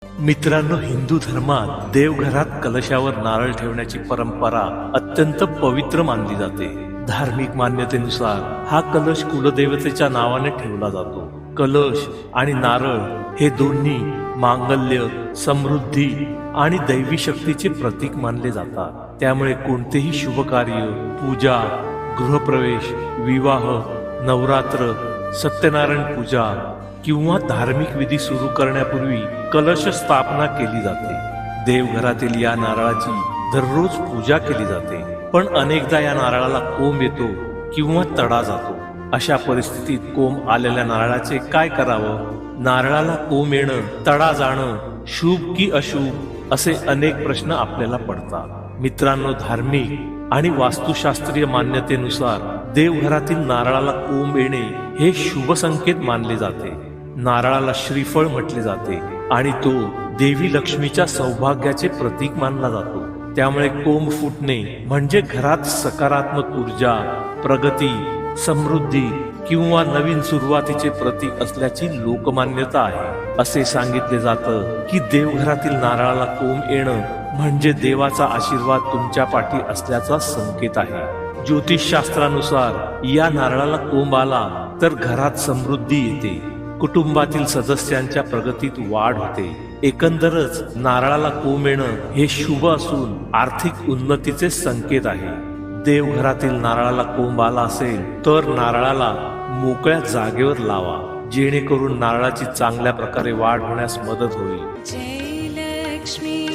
मित्रांनो, हिंदू धर्मात देवघरात कलशावर नारळ ठेवण्याची परंपरा अत्यंत पवित्र मानली जाते. धार्मिक मान्यतेनुसार हा कलश कुलदेवतेच्या नावाने ठेवला जातो. कलश आणि नारळ हे दोन्ही मांगल्य, समृद्धी आणि दैवी शक्तीचे प्रतीक मानले जातात. त्यामुळे कोणतेही शुभ कार्य, पूजा, गृहप्रवेश, विवाह, नवरात्र, सत्यनारायण पूजा किंवा धार्मिक विधी सुरू करण्यापूर्वी कलश स्थापना केली जाते. देवघरातील या नारळाची दररोज पूजा केली जाते, पण अनेकदा या नारळाला कोंब येतो किंवा तडा जातो. अशा परिस्थितीत कोंब आलेल्या नारळाचे काय करावं? नारळाला कोंब येणं, तडा जाणं शुभ की अशुभ असे अनेक प्रश्न आपल्याला पडतात. मित्रांनो, धार्मिक आणि वास्तुशास्त्रीय मान्यतेनुसार देवघरातील नारळाला कोंब येणे हे शुभ संकेत मानले जाते. नारळाला श्रीफळ म्हटले जाते आणि तो देवी लक्ष्मीच्या सौभाग्याचे प्रतीक मानला जातो. त्यामुळे कोंब फुटणे म्हणजे घरात सकारात्मक ऊर्जा, प्रगती, समृद्धी किंवा नवीन सुरुवातीचे प्रतीक असल्याची लोकमान्यता आहे. असे सांगितले जातं की देवघरातील नारळाला कोंब येणं म्हणजे देवाचा आशीर्वाद तुमच्या पाठी असल्याचा संकेत आहे. ज्योतिषशास्त्रानुसार या नारळाला कोंब आला तर घरात समृद्धी येते, कुटुंबातील सदस्यांच्या प्रगतीत वाढ होते. एकंदरच नारळाला कोंब येणं हे शुभ असून आर्थिक उन्नतीचे संकेत आहे. देवघरातील नारळाला कोंब आला असेल तर नारळाला मोकळ्या जागेवर लावा, जेणेकरून नारळाची चांगल्या प्रकारे वाढ होण्यास मदत होईल. जय लक्ष्मी